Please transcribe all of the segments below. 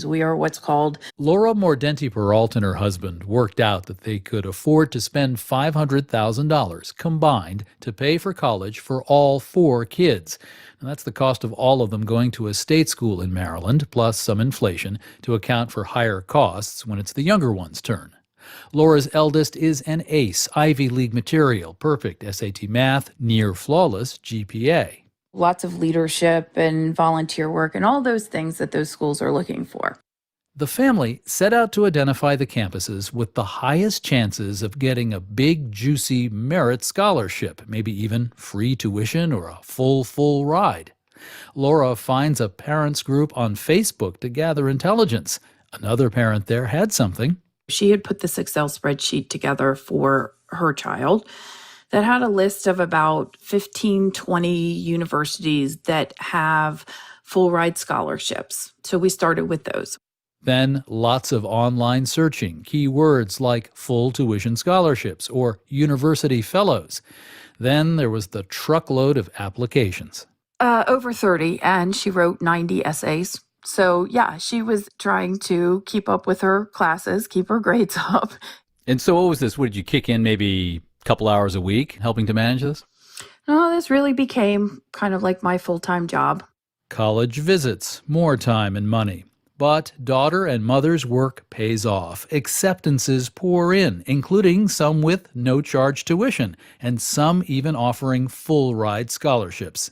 We are what's called. Laura Mordenti Peralt and her husband worked out that they could afford to spend $500,000 combined to pay for college for all four kids. And that's the cost of all of them going to a state school in Maryland, plus some inflation to account for higher costs when it's the younger one's turn. Laura's eldest is an ace, Ivy League material, perfect SAT math, near flawless GPA. Lots of leadership and volunteer work and all those things that those schools are looking for. The family set out to identify the campuses with the highest chances of getting a big, juicy merit scholarship, maybe even free tuition or a full ride. Laura finds a parents group on Facebook to gather intelligence. Another parent there had something. She had put this Excel spreadsheet together for her child that had a list of about 15, 20 universities that have full ride scholarships. So we started with those. Then lots of online searching, keywords like full tuition scholarships or university fellows. Then there was the truckload of applications. Over 30, and she wrote 90 essays. So yeah, she was trying to keep up with her classes, keep her grades up. And so what was this? What did you kick in maybe couple hours a week helping to manage this? No, this really became kind of like my full-time job. College visits, more time and money. But daughter and mother's work pays off. Acceptances pour in, including some with no-charge tuition, and some even offering full-ride scholarships.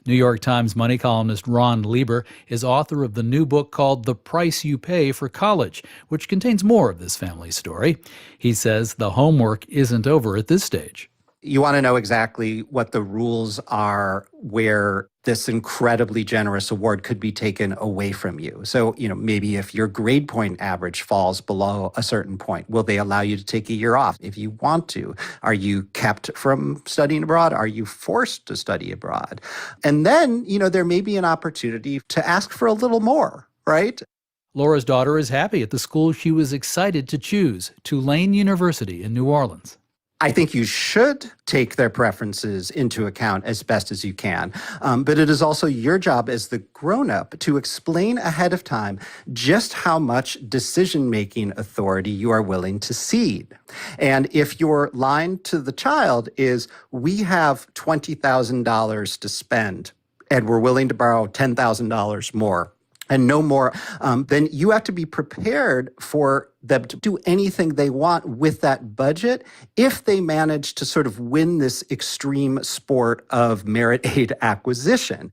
New York Times money columnist Ron Lieber is author of the new book called The Price You Pay for College, which contains more of this family story. He says the homework isn't over at this stage. You want to know exactly what the rules are where this incredibly generous award could be taken away from you. So, maybe if your grade point average falls below a certain point, will they allow you to take a year off if you want to? Are you kept from studying abroad? Are you forced to study abroad? And then, there may be an opportunity to ask for a little more, right? Laura's daughter is happy at the school she was excited to choose, Tulane University in New Orleans. I think you should take their preferences into account as best as you can. But it is also your job as the grown-up to explain ahead of time just how much decision-making authority you are willing to cede. And if your line to the child is, we have $20,000 to spend, and we're willing to borrow $10,000 more, and no more, then you have to be prepared for them to do anything they want with that budget if they manage to sort of win this extreme sport of merit aid acquisition.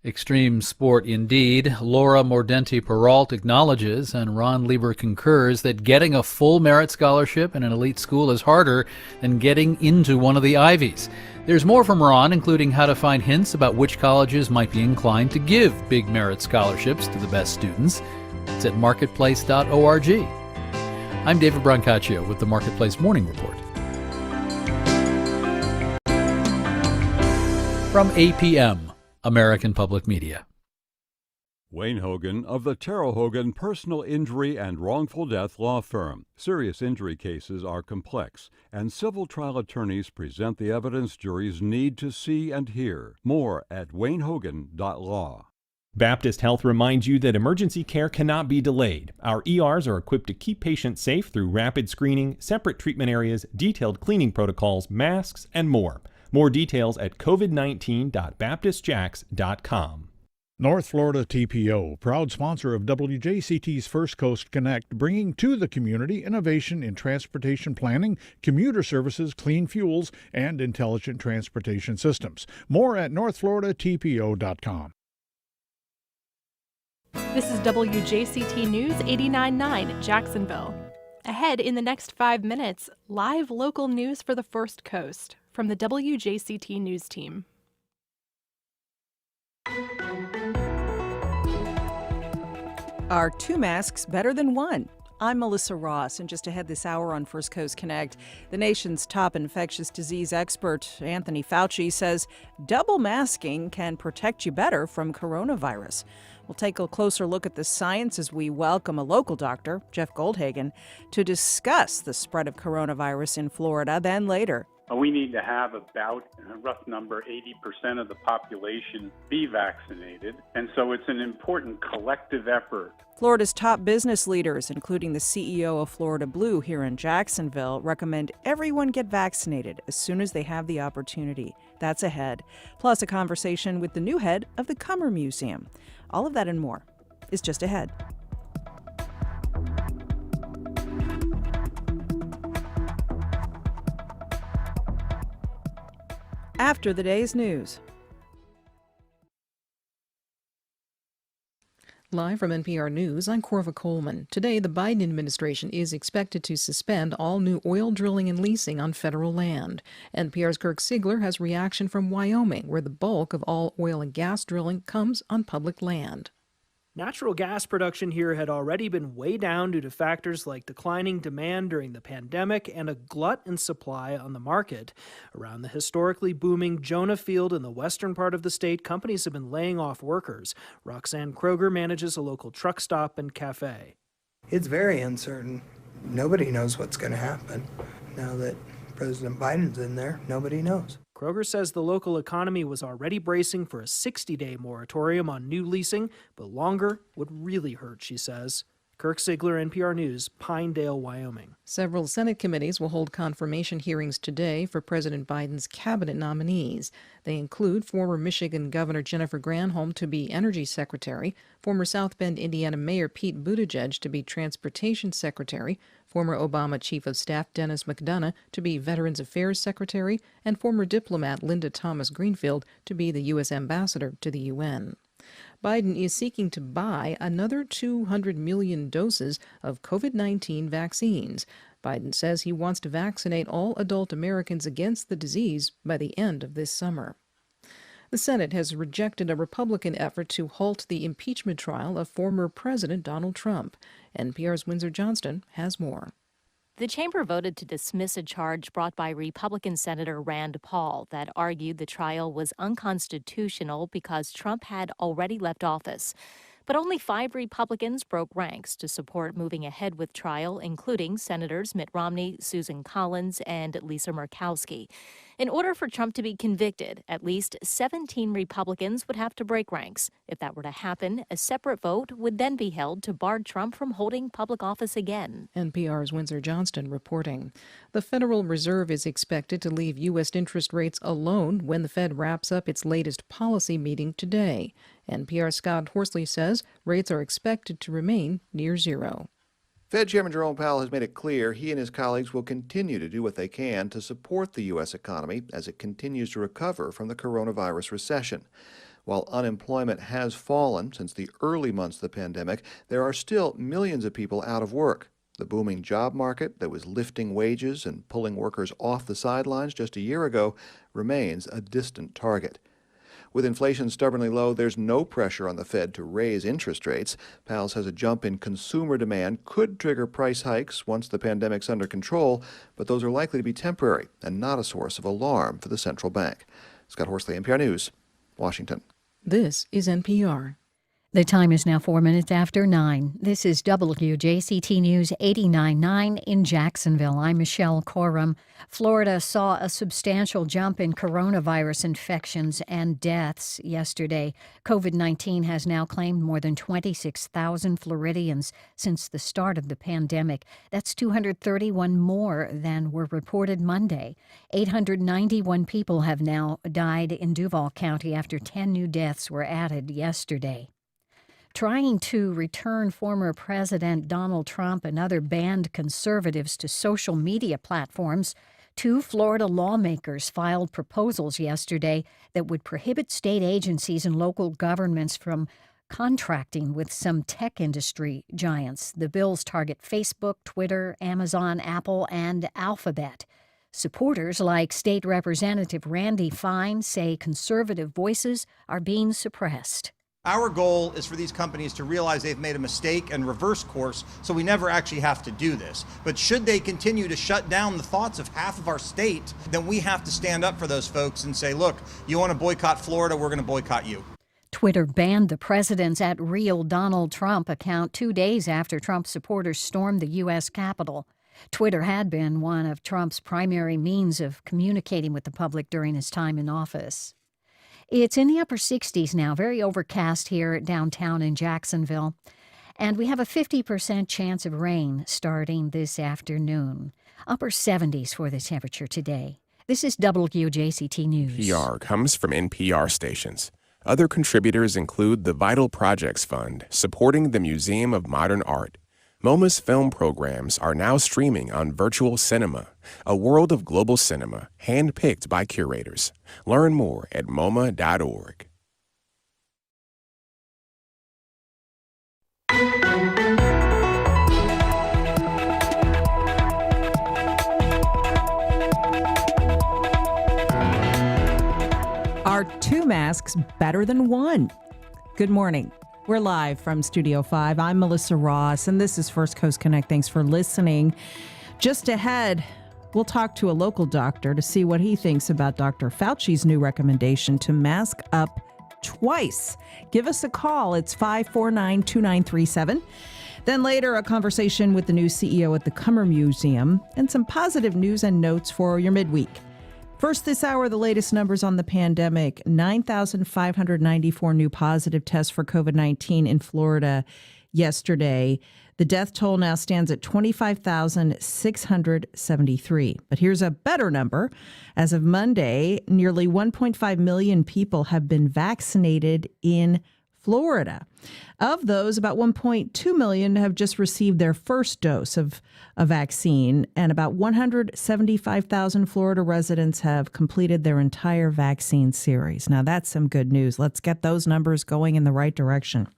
Extreme sport indeed. Laura Mordenti Peralt acknowledges, and Ron Lieber concurs, that getting a full merit scholarship in an elite school is harder than getting into one of the Ivies. There's more from Ron, including how to find hints about which colleges might be inclined to give big merit scholarships to the best students. It's at marketplace.org. I'm David Brancaccio with the Marketplace Morning Report. From APM, American Public Media. Wayne Hogan of the Terrell Hogan Personal Injury and Wrongful Death Law Firm. Serious injury cases are complex, and civil trial attorneys present the evidence juries need to see and hear. More at waynehogan.law. Baptist Health reminds you that emergency care cannot be delayed. Our ERs are equipped to keep patients safe through rapid screening, separate treatment areas, detailed cleaning protocols, masks, and more. More details at covid19.baptistjacks.com. North Florida TPO, proud sponsor of WJCT's First Coast Connect, bringing to the community innovation in transportation planning, commuter services, clean fuels, and intelligent transportation systems. More at northfloridatpo.com. This is WJCT News 89.9 Jacksonville. Ahead in the next 5 minutes, live local news for the First Coast from the WJCT News team. Are two masks better than one? I'm Melissa Ross, and just ahead this hour on First Coast Connect, the nation's top infectious disease expert, Anthony Fauci, says double masking can protect you better from coronavirus. We'll take a closer look at the science as we welcome a local doctor, Jeff Goldhagen, to discuss the spread of coronavirus in Florida. Then later, We need to have about, a rough number, 80% of the population be vaccinated. And so it's an important collective effort. Florida's top business leaders, including the CEO of Florida Blue here in Jacksonville, recommend everyone get vaccinated as soon as they have the opportunity. That's ahead. Plus, a conversation with the new head of the Cummer Museum. All of that and more is just ahead. After the day's news. Live from NPR News, I'm Corva Coleman. Today, the Biden administration is expected to suspend all new oil drilling and leasing on federal land. NPR's Kirk Siegler has reaction from Wyoming, where the bulk of all oil and gas drilling comes on public land. Natural gas production here had already been way down due to factors like declining demand during the pandemic and a glut in supply on the market. Around the historically booming Jonah Field in the western part of the state, companies have been laying off workers. Roxanne Kroger manages a local truck stop and cafe. It's very uncertain. Nobody knows what's going to happen. Now that President Biden's in there, nobody knows. Kroger says the local economy was already bracing for a 60-day moratorium on new leasing, but longer would really hurt, she says. Kirk Siegler, NPR News, Pinedale, Wyoming. Several Senate committees will hold confirmation hearings today for President Biden's cabinet nominees. They include former Michigan Governor Jennifer Granholm to be Energy Secretary, former South Bend, Indiana Mayor Pete Buttigieg to be Transportation Secretary, former Obama Chief of Staff Dennis McDonough to be Veterans Affairs Secretary, and former diplomat Linda Thomas Greenfield to be the U.S. Ambassador to the UN. Biden is seeking to buy another 200 million doses of COVID-19 vaccines. Biden says he wants to vaccinate all adult Americans against the disease by the end of this summer. The Senate has rejected a Republican effort to halt the impeachment trial of former President Donald Trump. NPR's Windsor Johnston has more. The chamber voted to dismiss a charge brought by Republican Senator Rand Paul that argued the trial was unconstitutional because Trump had already left office. But only 5 Republicans broke ranks to support moving ahead with trial, including Senators Mitt Romney, Susan Collins, and Lisa Murkowski. In order for Trump to be convicted, at least 17 Republicans would have to break ranks. If that were to happen, a separate vote would then be held to bar Trump from holding public office again. NPR's Windsor Johnston reporting. The Federal Reserve is expected to leave U.S. interest rates alone when the Fed wraps up its latest policy meeting today. NPR's Scott Horsley says rates are expected to remain near zero. Fed Chairman Jerome Powell has made it clear he and his colleagues will continue to do what they can to support the U.S. economy as it continues to recover from the coronavirus recession. While unemployment has fallen since the early months of the pandemic, there are still millions of people out of work. The booming job market that was lifting wages and pulling workers off the sidelines just a year ago remains a distant target. With inflation stubbornly low, there's no pressure on the Fed to raise interest rates. Powell says a jump in consumer demand could trigger price hikes once the pandemic's under control, but those are likely to be temporary and not a source of alarm for the central bank. Scott Horsley, NPR News, Washington. This is NPR. The time is now 4 minutes after 9. This is WJCT News 89.9 in Jacksonville. I'm Michelle Corum. Florida saw a substantial jump in coronavirus infections and deaths yesterday. COVID-19 has now claimed more than 26,000 Floridians since the start of the pandemic. That's 231 more than were reported Monday. 891 people have now died in Duval County after 10 new deaths were added yesterday. Trying to return former President Donald Trump and other banned conservatives to social media platforms, 2 Florida lawmakers filed proposals yesterday that would prohibit state agencies and local governments from contracting with some tech industry giants. The bills target Facebook, Twitter, Amazon, Apple, and Alphabet. Supporters like State Representative Randy Fine say conservative voices are being suppressed. Our goal is for these companies to realize they've made a mistake and reverse course, so we never actually have to do this. But should they continue to shut down the thoughts of half of our state, then we have to stand up for those folks and say, look, you want to boycott Florida, we're going to boycott you. Twitter banned the president's @RealDonaldTrump account 2 days after Trump supporters stormed the U.S. Capitol. Twitter had been one of Trump's primary means of communicating with the public during his time in office. It's in the upper 60s now, very overcast here downtown in Jacksonville. And we have a 50% chance of rain starting this afternoon. Upper 70s for the temperature today. This is WJCT News. PR comes from NPR stations. Other contributors include the Vital Projects Fund, supporting the Museum of Modern Art. MoMA's film programs are now streaming on Virtual Cinema, a world of global cinema handpicked by curators. Learn more at MoMA.org. Are two masks better than one? Good morning. We're live from Studio 5. I'm Melissa Ross, and this is First Coast Connect. Thanks for listening. Just ahead, we'll talk to a local doctor to see what he thinks about Dr. Fauci's new recommendation to mask up twice. Give us a call. It's 549-2937. Then later, a conversation with the new CEO at the Cummer Museum and some positive news and notes for your midweek. First this hour, the latest numbers on the pandemic. 9,594 new positive tests for COVID-19 in Florida yesterday. The death toll now stands at 25,673. But here's a better number. As of Monday, nearly 1.5 million people have been vaccinated in Florida. Of those, about 1.2 million have just received their first dose of a vaccine, and about 175,000 Florida residents have completed their entire vaccine series. Now, that's some good news. Let's get those numbers going in the right direction.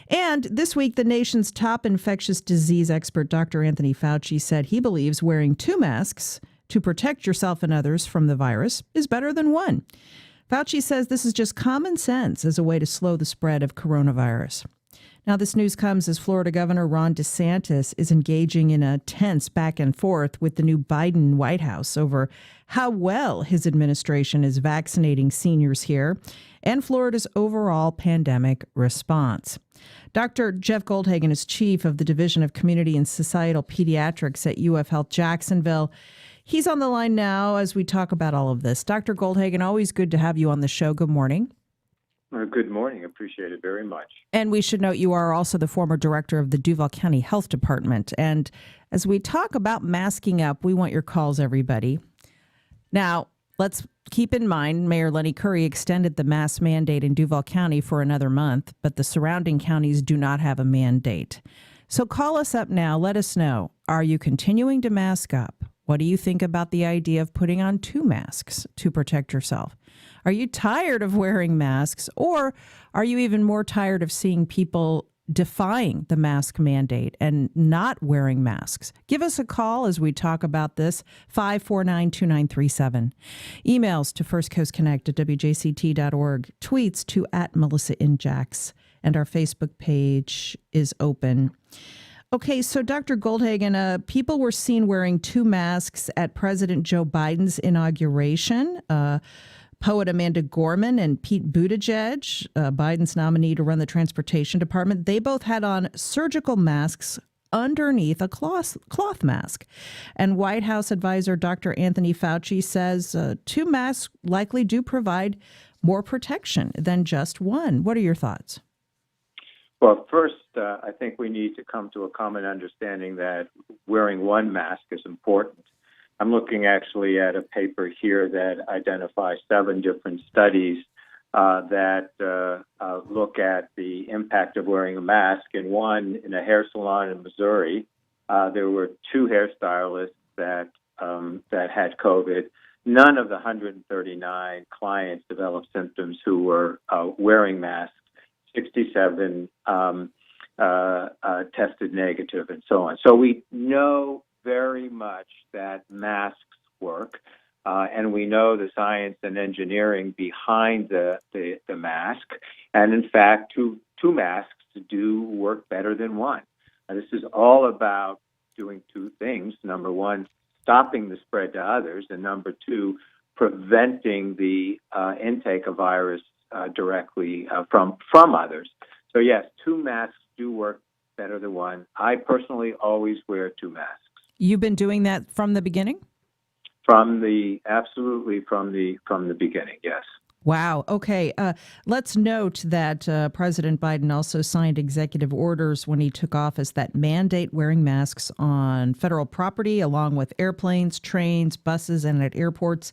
And this week, the nation's top infectious disease expert, Dr. Anthony Fauci, said he believes wearing two masks to protect yourself and others from the virus is better than one. Fauci says this is just common sense as a way to slow the spread of coronavirus. Now, this news comes as Florida Governor Ron DeSantis is engaging in a tense back and forth with the new Biden White House over how well his administration is vaccinating seniors here and Florida's overall pandemic response. Dr. Jeff Goldhagen is chief of the Division of Community and Societal Pediatrics at UF Health Jacksonville. He's on the line now as we talk about all of this. Dr. Goldhagen, always good to have you on the show. Good morning. Good morning. Appreciate it very much. And we should note you are also the former director of the Duval County Health Department. And as we talk about masking up, we want your calls, everybody. Now, let's keep in mind Mayor Lenny Curry extended the mask mandate in Duval County for another month, but the surrounding counties do not have a mandate. So call us up now. Let us know. Are you continuing to mask up? What do you think about the idea of putting on two masks to protect yourself? Are you tired of wearing masks, or are you even more tired of seeing people defying the mask mandate and not wearing masks? Give us a call as we talk about this, 549-2937. Emails to firstcoastconnect@wjct.org, tweets to @MelissaInJax, and our Facebook page is open. Okay, so Dr. Goldhagen, people were seen wearing two masks at President Joe Biden's inauguration. Poet Amanda Gorman and Pete Buttigieg, Biden's nominee to run the transportation department, they both had on surgical masks underneath a cloth mask. And White House advisor Dr. Anthony Fauci says two masks likely do provide more protection than just one. What are your thoughts? Well, first, I think we need to come to a common understanding that wearing one mask is important. I'm looking actually at a paper here that identifies 7 different studies that look at the impact of wearing a mask. In one, in a hair salon in Missouri, there were 2 hairstylists that had COVID. None of the 139 clients developed symptoms who were wearing masks. 67 tested negative, and so on. So we know very much that masks work, and we know the science and engineering behind the mask. And in fact, two masks do work better than one. This is all about doing 2 things. Number 1, stopping the spread to others, and number 2, preventing the intake of virus directly from others. So yes, 2 masks do work better than one. I personally always wear 2 masks. You've been doing that from the beginning? Absolutely from the beginning, yes. Wow. Okay. Let's note that President Biden also signed executive orders when he took office that mandate wearing masks on federal property, along with airplanes, trains, buses, and at airports.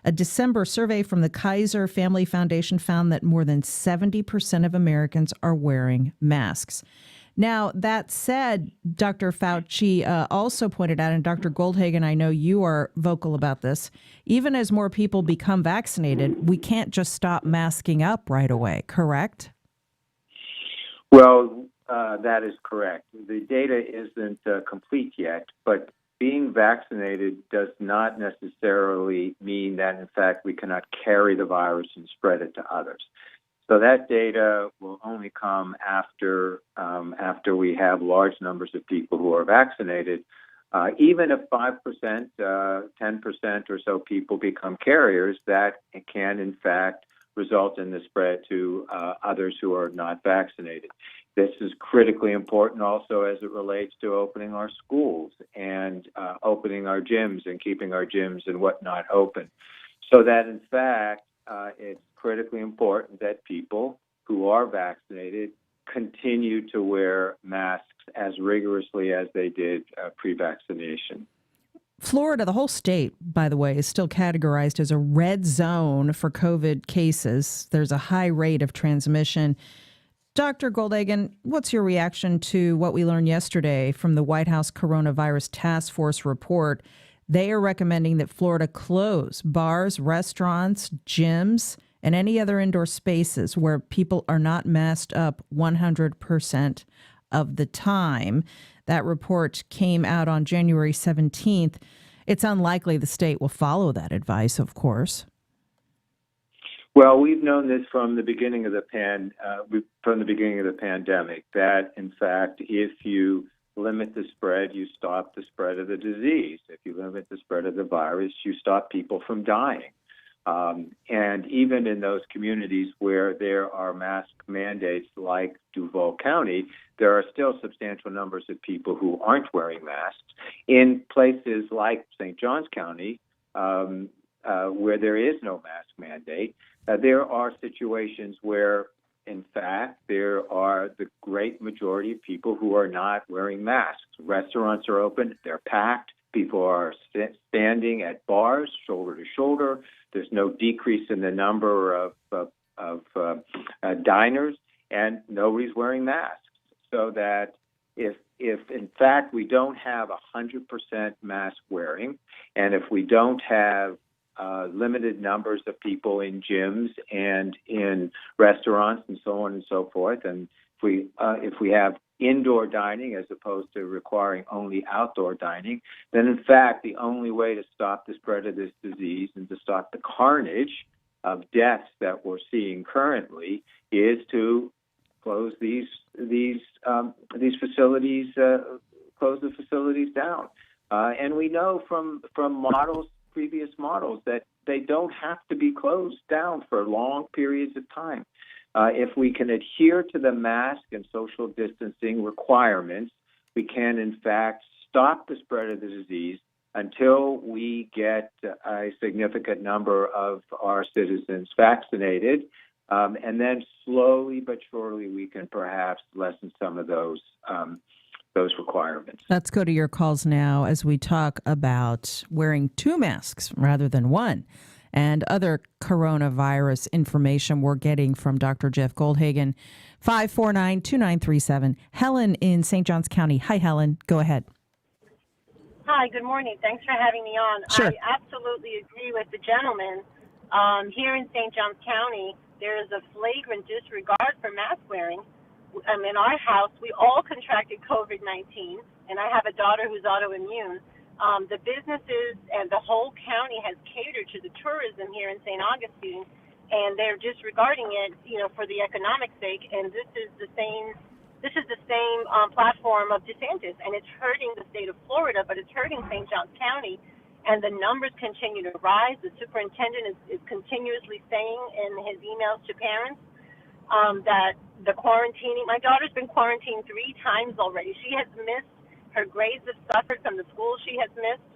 A December survey from the Kaiser Family Foundation found that more than 70% of Americans are wearing masks. Now, that said, Dr. Fauci also pointed out, and Dr. Goldhagen, I know you are vocal about this, even as more people become vaccinated, we can't just stop masking up right away, correct? Well, that is correct. The data isn't complete yet, but being vaccinated does not necessarily mean that, in fact, we cannot carry the virus and spread it to others. So that data will only come after we have large numbers of people who are vaccinated. Even if 5%, 10% or so people become carriers, that can in fact result in the spread to others who are not vaccinated. This is critically important also as it relates to opening our schools and opening our gyms and keeping our gyms and whatnot open. So that in fact, it's critically important that people who are vaccinated continue to wear masks as rigorously as they did pre-vaccination. Florida, the whole state, by the way, is still categorized as a red zone for COVID cases. There's a high rate of transmission. Dr. Goldhagen, what's your reaction to what we learned yesterday from the White House Coronavirus Task Force report? They are recommending that Florida close bars, restaurants, gyms, and any other indoor spaces where people are not masked up 100% of the time. That report came out on January 17th. It's unlikely the state will follow that advice, of course. Well, we've known this from the beginning of the pandemic, that in fact, if you limit the spread, you stop the spread of the disease. If you limit the spread of the virus, you stop people from dying. And even in those communities where there are mask mandates like Duval County, there are still substantial numbers of people who aren't wearing masks. In places like St. Johns County, where there is no mask mandate, there are situations where, in fact, there are the great majority of people who are not wearing masks. Restaurants are open, they're packed, people are standing at bars shoulder to shoulder. There's no decrease in the number of diners, and nobody's wearing masks. So that if in fact we don't have 100% mask wearing, and if we don't have limited numbers of people in gyms and in restaurants and so on and so forth, and if we have indoor dining as opposed to requiring only outdoor dining, then in fact the only way to stop the spread of this disease and to stop the carnage of deaths that we're seeing currently is to close these facilities, close the facilities down. And we know from previous models, that they don't have to be closed down for long periods of time. If we can adhere to the mask and social distancing requirements, we can, in fact, stop the spread of the disease until we get a significant number of our citizens vaccinated. And then slowly but surely, we can perhaps lessen some of those requirements. Let's go to your calls now as we talk about wearing 2 masks rather than 1. And other coronavirus information we're getting from Dr. Jeff Goldhagen. 549-2937. Helen in St. Johns County. Hi, Helen. Go ahead. Hi, good morning. Thanks for having me on. Sure. I absolutely agree with the gentleman. Here in St. Johns County, there is a flagrant disregard for mask wearing. In our house, we all contracted COVID-19, and I have a daughter who's autoimmune. The businesses and the whole county has catered to the tourism here in St. Augustine, and they're disregarding it, for the economic sake. And this is the same platform of DeSantis, and it's hurting the state of Florida, but it's hurting St. Johns County. And the numbers continue to rise. The superintendent is continuously saying in his emails to parents that the quarantining. My daughter's been quarantined 3 times already. She has missed Her grades have suffered from the school she has missed,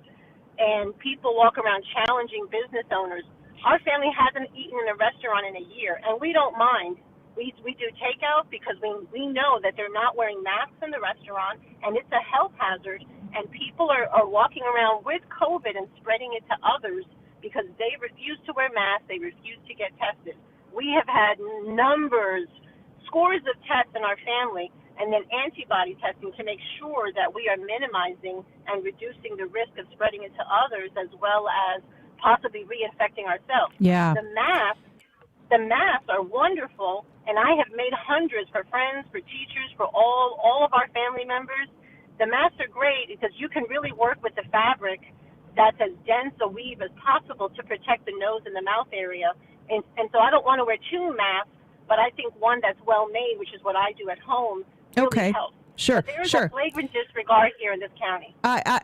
and people walk around challenging business owners. Our family hasn't eaten in a restaurant in a year, and we don't mind. We do takeout because we know that they're not wearing masks in the restaurant, and it's a health hazard, and people are walking around with COVID and spreading it to others because they refuse to wear masks, they refuse to get tested. We have had scores of tests in our family, and then antibody testing to make sure that we are minimizing and reducing the risk of spreading it to others, as well as possibly reinfecting ourselves. Yeah. The masks are wonderful, and I have made hundreds for friends, for teachers, for all of our family members. The masks are great because you can really work with the fabric that's as dense a weave as possible to protect the nose and the mouth area. And so I don't want to wear two masks, but I think one that's well made, which is what I do at home, really helps. Sure, But there is sure. a flagrant disregard here in this county.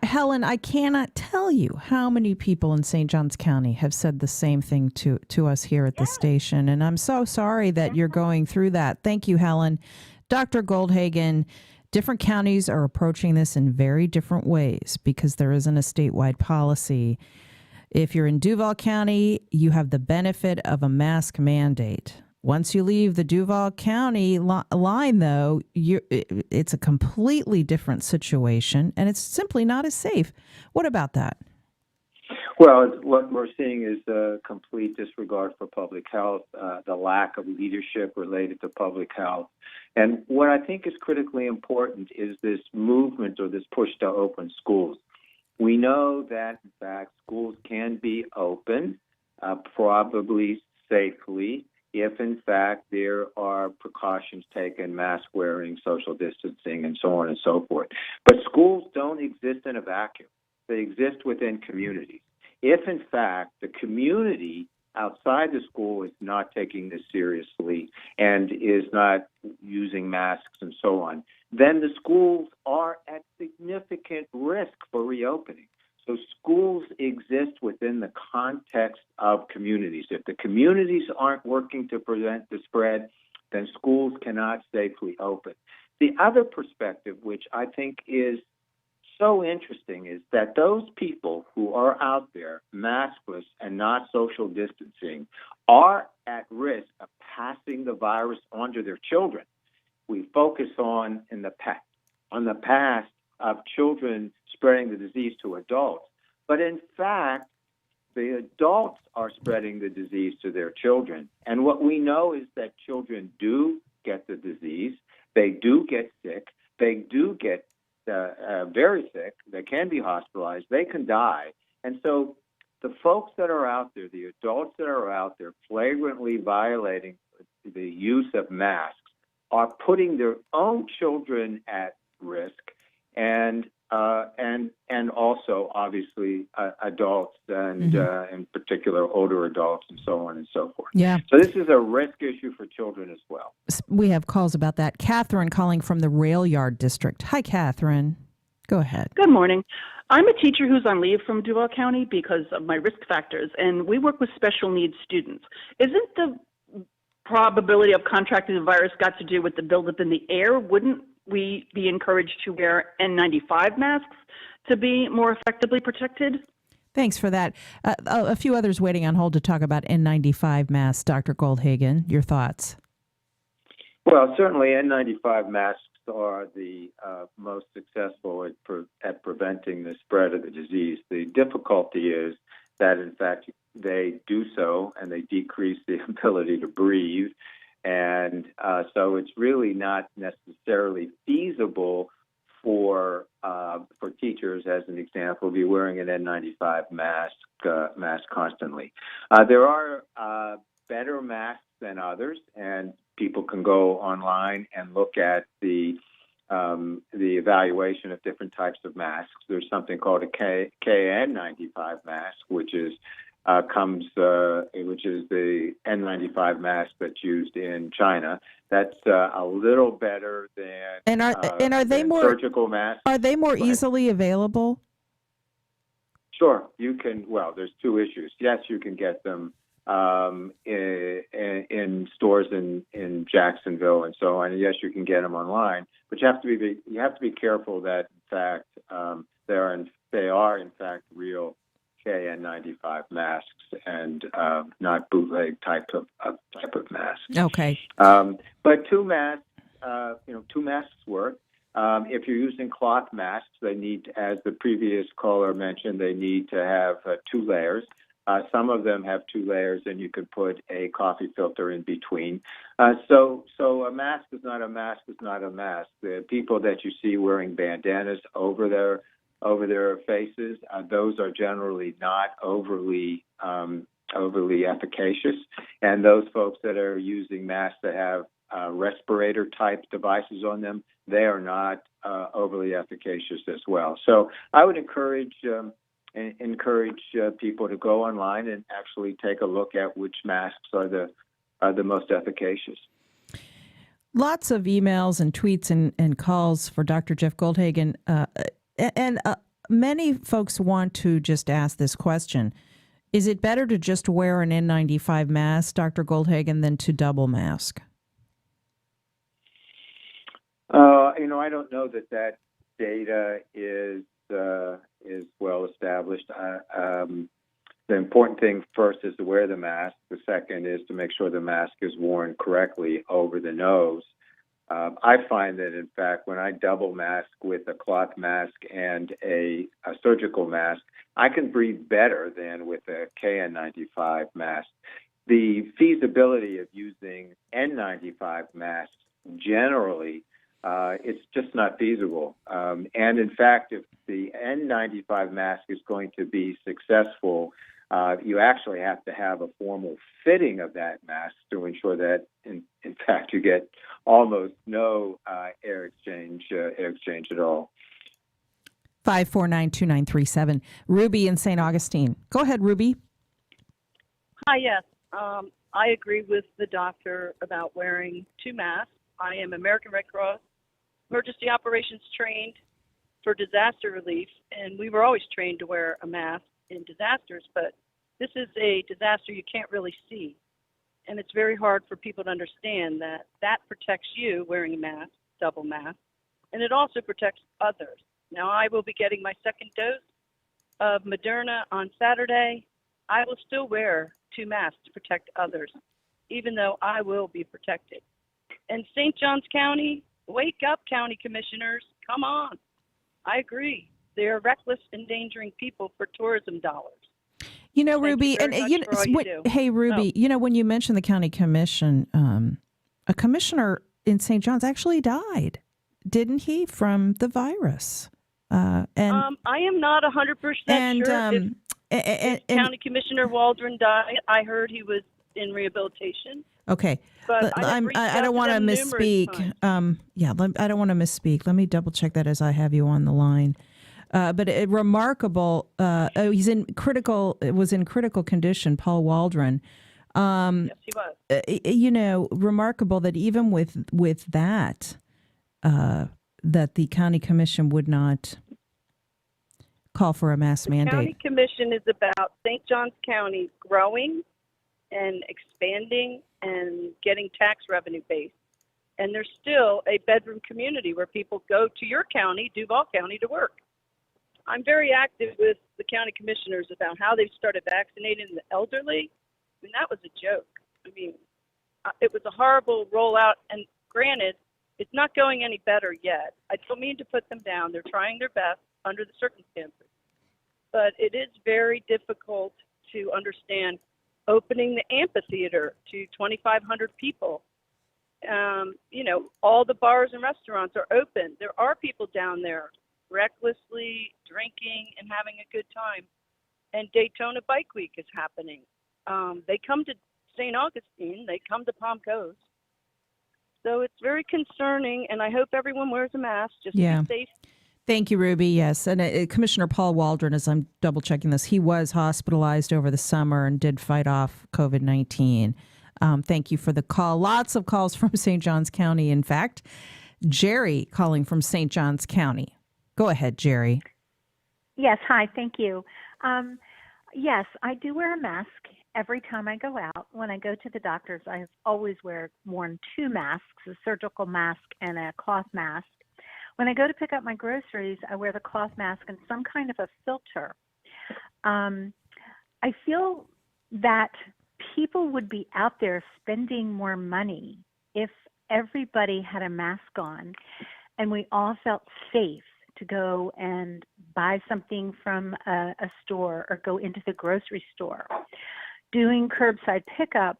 Helen, I cannot tell you how many people in St. Johns County have said the same thing to us here at the station, and I'm so sorry that you're going through that. Thank you, Helen. Dr. Goldhagen, different counties are approaching this in very different ways because there isn't a statewide policy. If you're in Duval County, you have the benefit of a mask mandate. Once you leave the Duval County line, though, it's a completely different situation, and it's simply not as safe. What about that? Well, what we're seeing is a complete disregard for public health, the lack of leadership related to public health. And what I think is critically important is this movement or this push to open schools. We know that, in fact, schools can be open, probably safely, if, in fact, there are precautions taken, mask wearing, social distancing, and so on and so forth. But schools don't exist in a vacuum. They exist within communities. If, in fact, the community outside the school is not taking this seriously and is not using masks and so on, then the schools are at significant risk for reopening. So schools exist within the context of communities. If the communities aren't working to prevent the spread, then schools cannot safely open. The other perspective, which I think is so interesting, is that those people who are out there maskless and not social distancing are at risk of passing the virus on to their children. We focus on the past of children spreading the disease to adults. But in fact, the adults are spreading the disease to their children. And what we know is that children do get the disease. They do get sick. They do get very sick. They can be hospitalized. They can die. And so the folks that are out there, the adults that are out there flagrantly violating the use of masks, are putting their own children at risk, and also obviously adults and in particular older adults and so on and so forth. Yeah. So this is a risk issue for children as well. We have calls about that. Catherine calling from the Rail Yard District. Hi, Catherine. Go ahead. Good morning. I'm a teacher who's on leave from Duval County because of my risk factors, and we work with special needs students. Isn't the probability of contracting the virus got to do with the buildup in the air? Wouldn't we be encouraged to wear N95 masks to be more effectively protected? Thanks for that. A few others waiting on hold to talk about N95 masks. Dr. Goldhagen, your thoughts? Well, certainly N95 masks are the most successful at preventing the spread of the disease. The difficulty is that, in fact, they do so and they decrease the ability to breathe. And so it's really not necessarily feasible for teachers, as an example, to be wearing an N95 mask constantly. There are better masks than others, and people can go online and look at the evaluation of different types of masks. There's something called a KN95 mask, which is the N95 mask that's used in China. That's a little better than are they more surgical masks. Are they more easily available? Sure, you can. Well, there's two issues. Yes, you can get them in stores in Jacksonville and so on. And yes, you can get them online, but you have to be careful that in fact they are in fact real KN95 masks and not bootleg type of mask. Okay. But two masks work. If you're using cloth masks, they need, as the previous caller mentioned, they need to have 2 layers. Some of them have 2 layers, and you could put a coffee filter in between. So a mask is not a mask is not a mask. The people that you see wearing bandanas over their faces, those are generally not overly efficacious. And those folks that are using masks that have respirator type devices on them, they are not overly efficacious as well. So I would encourage people to go online and actually take a look at which masks are the most efficacious. Lots of emails and tweets and calls for Dr. Jeff Goldhagen. And many folks want to just ask this question. Is it better to just wear an N95 mask, Dr. Goldhagen, than to double mask? I don't know that data is well established. The important thing first is to wear the mask. The second is to make sure the mask is worn correctly over the nose. I find that, in fact, when I double mask with a cloth mask and a surgical mask, I can breathe better than with a KN95 mask. The feasibility of using N95 masks generally, it's just not feasible. And in fact, if the N95 mask is going to be successful, you actually have to have a formal fitting of that mask to ensure that, in fact, you get almost no air exchange at all. 5492937. Ruby in St. Augustine. Go ahead, Ruby. Hi, yes. I agree with the doctor about wearing 2 masks. I am American Red Cross emergency operations trained for disaster relief, and we were always trained to wear a mask in disasters, but this is a disaster you can't really see. And it's very hard for people to understand that protects you wearing a mask, double mask, and it also protects others. Now, I will be getting my 2nd dose of Moderna on Saturday. I will still wear 2 masks to protect others, even though I will be protected. And St. Johns County, wake up, county commissioners. Come on. I agree. They're reckless endangering people for tourism dollars. You know, Ruby, hey, Ruby, when you mentioned the county commission, a commissioner in St. John's actually died, didn't he, from the virus? I am not 100% sure if County Commissioner Waldron died. I heard he was in rehabilitation. Okay, but I don't want to misspeak. I don't want to misspeak. Let me double check that as I have you on the line. But remarkable. He's in critical. It was in critical condition. Paul Waldron. Yes, he was. Remarkable that even with that, that the county commission would not call for a mask mandate. The county commission is about St. Johns County growing and expanding and getting tax revenue base. And there's still a bedroom community where people go to your county, Duval County, to work. I'm very active with the county commissioners about how they've started vaccinating the elderly. I mean, that was a joke. I mean, it was a horrible rollout. And granted, it's not going any better yet. I don't mean to put them down. They're trying their best under the circumstances. But it is very difficult to understand opening the amphitheater to 2,500 people. All the bars and restaurants are open. There are people down there recklessly drinking and having a good time. And Daytona Bike Week is happening. They come to St. Augustine. They come to Palm Coast. So it's very concerning, and I hope everyone wears a mask just to be safe. Thank you, Ruby. Yes. And Commissioner Paul Waldron, as I'm double checking this, he was hospitalized over the summer and did fight off COVID-19. Thank you for the call. Lots of calls from St. Johns County. In fact, Jerry calling from St. Johns County. Go ahead, Jerry. Yes. Hi. Thank you. Yes, I do wear a mask, every time I go out. When I go to the doctor's, I have always worn two masks, a surgical mask and a cloth mask. When I go to pick up my groceries, I wear the cloth mask and some kind of a filter. I feel that people would be out there spending more money if everybody had a mask on and we all felt safe to go and buy something from a store or go into the grocery store. Doing curbside pickup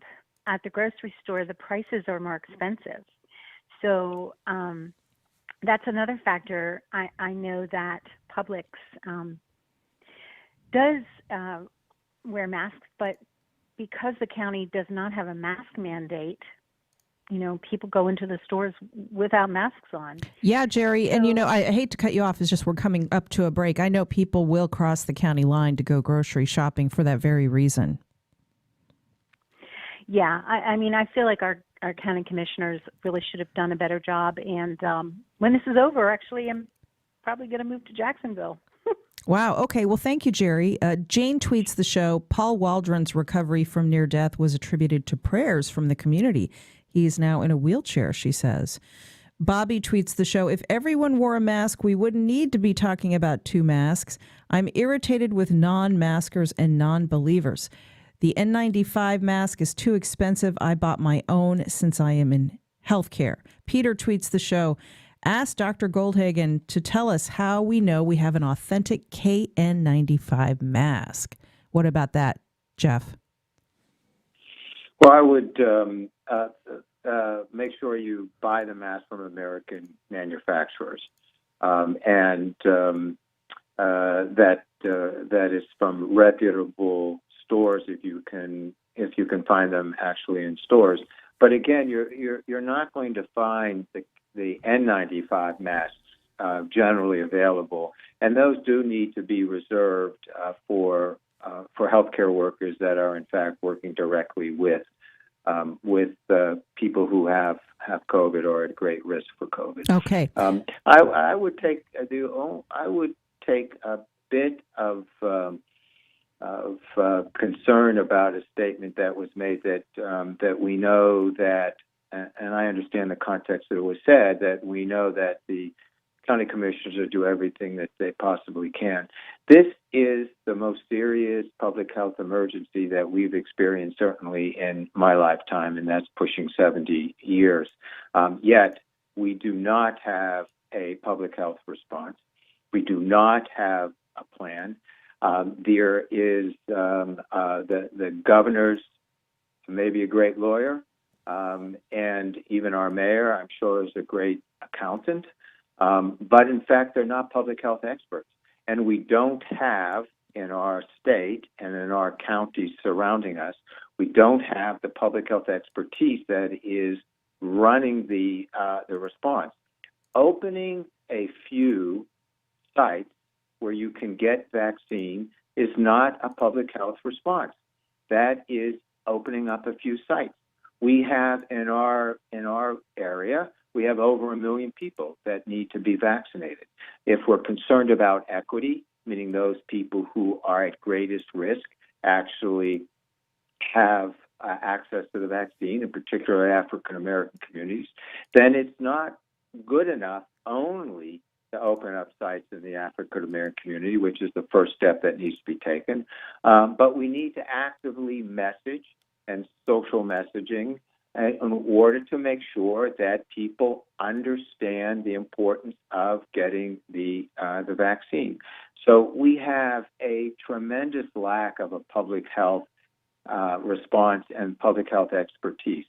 at the grocery store, the prices are more expensive. So that's another factor. I know that Publix does wear masks, but because the county does not have a mask mandate, people go into the stores without masks on. Yeah, Jerry, and I hate to cut you off. It's just we're coming up to a break. I know people will cross the county line to go grocery shopping for that very reason. Yeah, I feel like our county commissioners really should have done a better job. And when this is over, actually, I'm probably going to move to Jacksonville. Wow. Okay. Well, thank you, Jerry. Jane tweets the show, Paul Waldron's recovery from near death was attributed to prayers from the community. He is now in a wheelchair, she says. Bobby tweets the show, if everyone wore a mask, we wouldn't need to be talking about two masks. I'm irritated with non-maskers and non-believers. The N95 mask is too expensive. I bought my own since I am in healthcare. Peter tweets the show, ask Dr. Goldhagen to tell us how we know we have an authentic KN95 mask. What about that, Jeff? Well, I would make sure you buy the mask from American manufacturers, and that is from reputable stores if you can find them actually in stores. But again, you're not going to find the N95 masks generally available, and those do need to be reserved for healthcare workers that are in fact working directly with people who have COVID or at great risk for COVID. Okay. I would take a bit of concern about a statement that was made that we know that, and I understand the context that it was said, that we know that the county commissioners will do everything that they possibly can. This is the most serious public health emergency that we've experienced, certainly in my lifetime, and that's pushing 70 years. Yet, we do not have a public health response. We do not have a plan. There is the governor's maybe a great lawyer, and even our mayor, I'm sure, is a great accountant. But in fact, they're not public health experts. And we don't have in our state and in our counties surrounding us, we don't have the public health expertise that is running the response. Opening a few sites where you can get vaccine is not a public health response. That is opening up a few sites. We have in our area, we have over 1 million people that need to be vaccinated. If we're concerned about equity, meaning those people who are at greatest risk actually have access to the vaccine, in particular African American communities, then it's not good enough only to open up sites in the African American community, which is the first step that needs to be taken. But we need to actively message and social messaging in order to make sure that people understand the importance of getting the vaccine. So we have a tremendous lack of a public health response and public health expertise.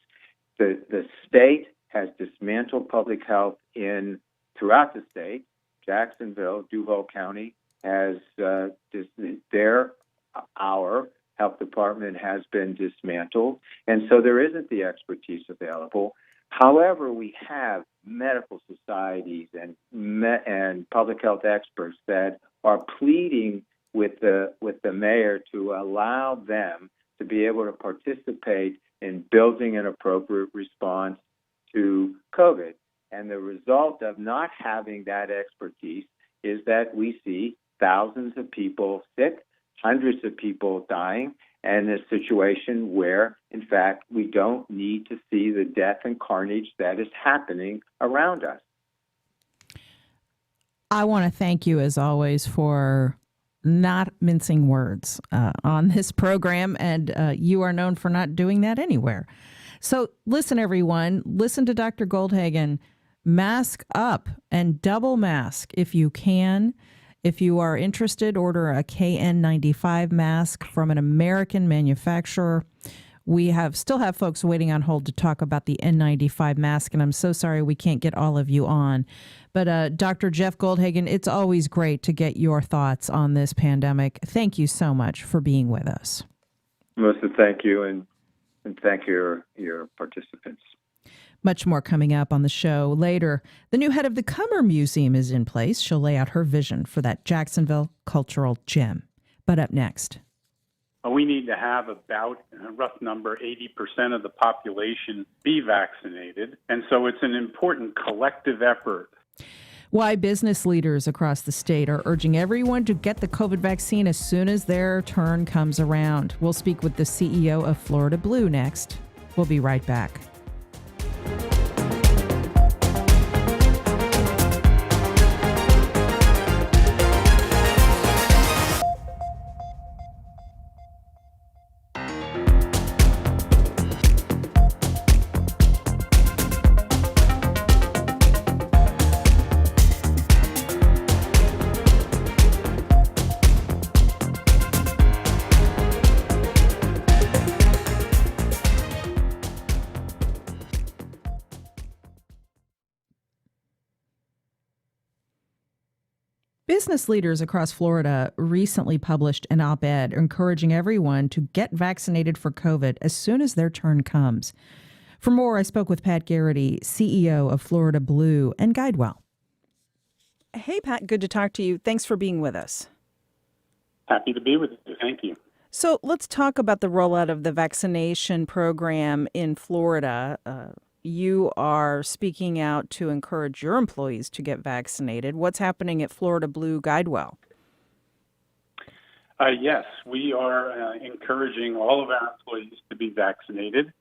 The state has dismantled public health throughout the state. Jacksonville, Duval County has our health department has been dismantled, and so there isn't the expertise available. However, we have medical societies and public health experts that are pleading with the mayor to allow them to be able to participate in building an appropriate response to COVID. And the result of not having that expertise is that we see thousands of people sick, hundreds of people dying, and a situation where, in fact, we don't need to see the death and carnage that is happening around us. I want to thank you, as always, for not mincing words on this program, and you are known for not doing that anywhere. So listen, everyone, listen to Dr. Goldhagen. Mask up and double mask if you can. If you are interested, order a KN95 mask from an American manufacturer. We still have folks waiting on hold to talk about the N95 mask, and I'm so sorry we can't get all of you on. But Dr. Jeff Goldhagen, it's always great to get your thoughts on this pandemic. Thank you so much for being with us. Melissa, thank you, and thank your participants. Much more coming up on the show later. The new head of the Cummer Museum is in place. She'll lay out her vision for that Jacksonville cultural gem. But up next. We need to have about, a rough number, 80% of the population be vaccinated. And so it's an important collective effort. Why business leaders across the state are urging everyone to get the COVID vaccine as soon as their turn comes around. We'll speak with the CEO of Florida Blue next. We'll be right back. Business leaders across Florida recently published an op-ed encouraging everyone to get vaccinated for COVID as soon as their turn comes. For more, I spoke with Pat Garrity, CEO of Florida Blue and GuideWell. Hey, Pat, good to talk to you. Thanks for being with us. Happy to be with you. Thank you. So let's talk about the rollout of the vaccination program in Florida. You are speaking out to encourage your employees to get vaccinated. What's happening at Florida Blue GuideWell? Yes, we are encouraging all of our employees to be vaccinated.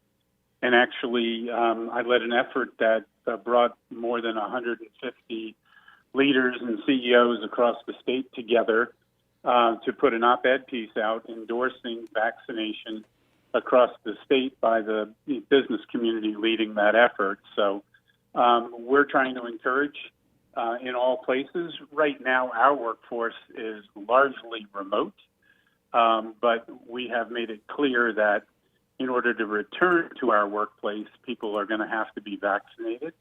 And actually, I led an effort that brought more than 150 leaders and CEOs across the state together to put an op-ed piece out endorsing vaccination across the state by the business community leading that effort. So we're trying to encourage in all places. Right now, our workforce is largely remote, but we have made it clear that in order to return to our workplace, people are going to have to be vaccinated.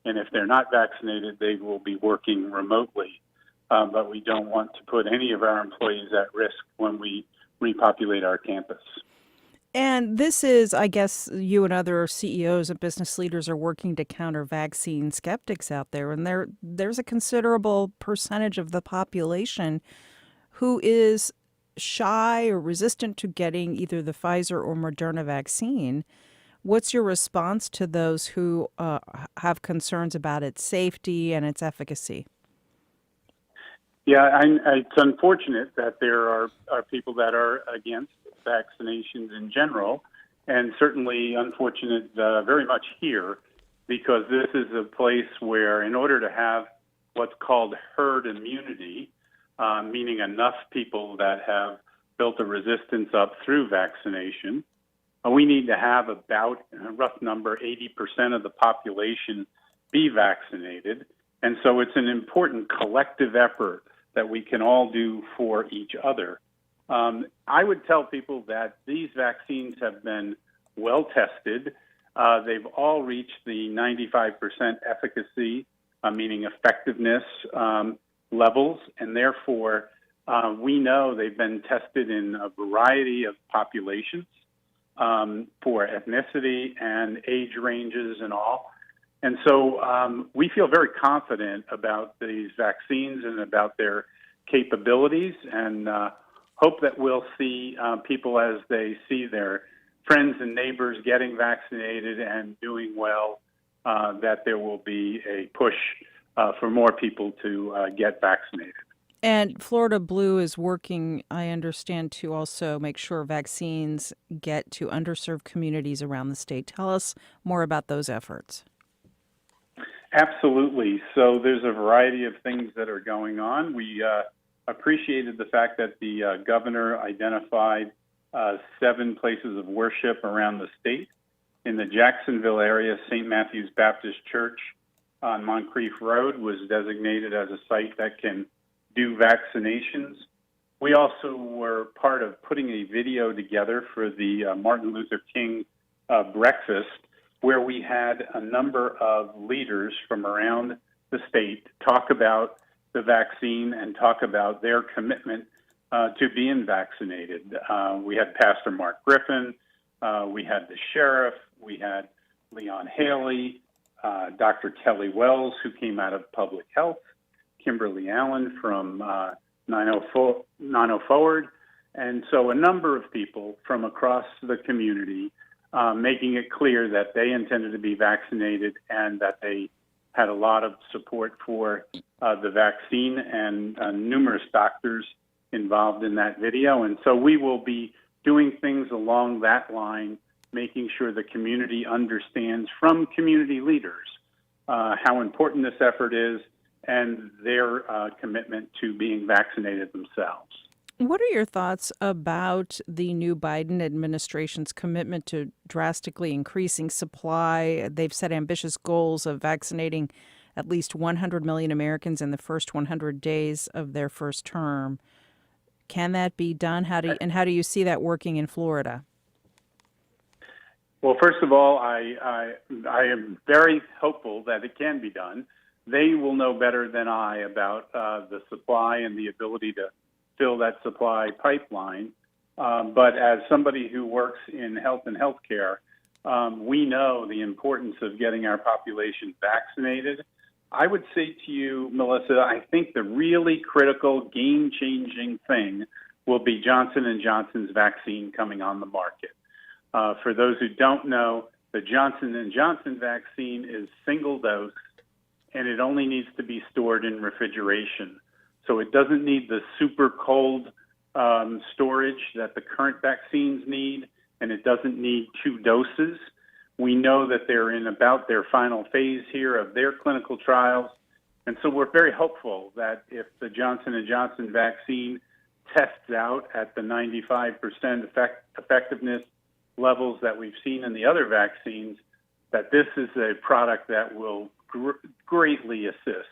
And if they're not vaccinated, they will be working remotely. But we don't want to put any of our employees at risk when we repopulate our campus. And this is, I guess, you and other CEOs and business leaders are working to counter vaccine skeptics out there. And there's a considerable percentage of the population who is shy or resistant to getting either the Pfizer or Moderna vaccine. What's your response to those who have concerns about its safety and its efficacy? Yeah, it's unfortunate that there are people that are against vaccinations in general, and certainly unfortunate very much here, because this is a place where in order to have what's called herd immunity, meaning enough people that have built a resistance up through vaccination, we need to have about, a rough number, 80% of the population be vaccinated. And so it's an important collective effort that we can all do for each other. I would tell people that these vaccines have been well tested. They've all reached the 95% efficacy, meaning effectiveness levels, and therefore we know they've been tested in a variety of populations for ethnicity and age ranges and all. And so we feel very confident about these vaccines and about their capabilities, and hope that we'll see people as they see their friends and neighbors getting vaccinated and doing well, that there will be a push for more people to get vaccinated. And Florida Blue is working, I understand, to also make sure vaccines get to underserved communities around the state. Tell us more about those efforts. Absolutely. So there's a variety of things that are going on. We appreciated the fact that the governor identified 7 places of worship around the state. In the Jacksonville area, St. Matthew's Baptist Church on Moncrief Road was designated as a site that can do vaccinations. We also were part of putting a video together for the Martin Luther King breakfast, where we had a number of leaders from around the state talk about the vaccine and talk about their commitment to being vaccinated. We had Pastor Mark Griffin, we had the sheriff, we had Leon Haley, Dr. Kelly Wells, who came out of public health, Kimberly Allen from 90 Forward, and so a number of people from across the community making it clear that they intended to be vaccinated and that they had a lot of support for the vaccine, and numerous doctors involved in that video. And so we will be doing things along that line, making sure the community understands from community leaders how important this effort is and their commitment to being vaccinated themselves. What are your thoughts about the new Biden administration's commitment to drastically increasing supply? They've set ambitious goals of vaccinating at least 100 million Americans in the first 100 days of their first term. Can that be done? How do you see that working in Florida? Well, first of all, I am very hopeful that it can be done. They will know better than I about the supply and the ability to fill that supply pipeline. But as somebody who works in health and healthcare, we know the importance of getting our population vaccinated. I would say to you, Melissa, I think the really critical, game-changing thing will be Johnson & Johnson's vaccine coming on the market. For those who don't know, the Johnson & Johnson vaccine is single dose, and it only needs to be stored in refrigeration. So it doesn't need the super cold storage that the current vaccines need, and it doesn't need 2 doses. We know that they're in about their final phase here of their clinical trials. And so we're very hopeful that if the Johnson & Johnson vaccine tests out at the 95% effectiveness levels that we've seen in the other vaccines, that this is a product that will greatly assist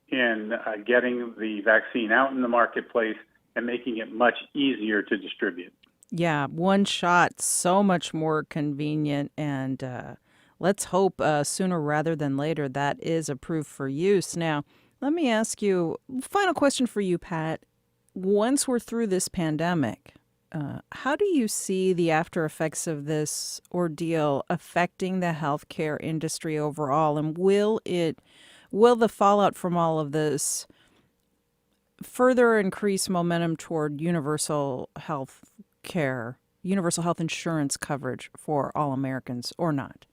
in getting the vaccine out in the marketplace and making it much easier to distribute. Yeah, one shot, so much more convenient, and let's hope sooner rather than later that is approved for use. Now, let me ask you, final question for you, Pat. Once we're through this pandemic, how do you see the after effects of this ordeal affecting the healthcare industry overall, and will the fallout from all of this further increase momentum toward universal health insurance coverage for all Americans, or not?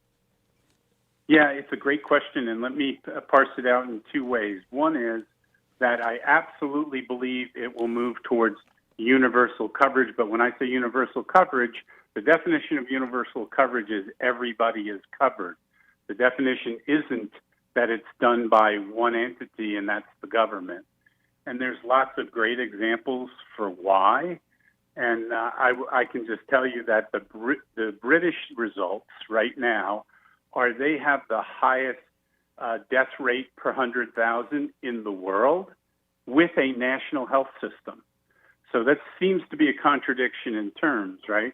Yeah, it's a great question, and let me parse it out in 2 ways. One is that I absolutely believe it will move towards universal coverage, but when I say universal coverage, the definition of universal coverage is everybody is covered. The definition isn't that it's done by one entity, and that's the government. And there's lots of great examples for why. And I can just tell you that the British results right now are they have the highest death rate per 100,000 in the world with a national health system. So that seems to be a contradiction in terms, right?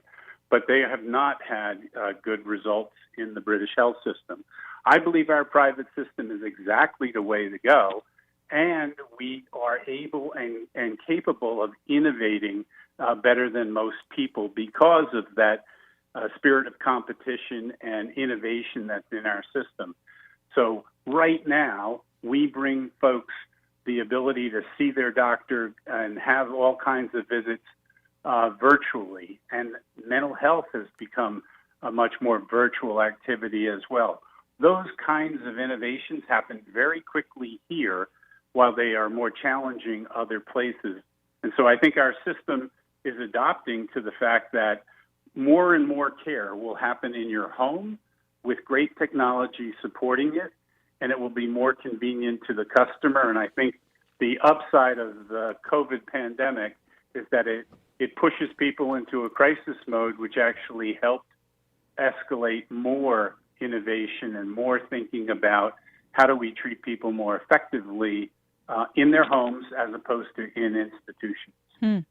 But they have not had good results in the British health system. I believe our private system is exactly the way to go, and we are able and capable of innovating better than most people because of that spirit of competition and innovation that's in our system. So right now, we bring folks the ability to see their doctor and have all kinds of visits virtually. And mental health has become a much more virtual activity as well. Those kinds of innovations happen very quickly here, while they are more challenging other places. And so I think our system is adopting to the fact that more and more care will happen in your home with great technology supporting it, and it will be more convenient to the customer. And I think the upside of the COVID pandemic is that it pushes people into a crisis mode, which actually helped escalate more innovation and more thinking about how do we treat people more effectively in their homes as opposed to in institutions.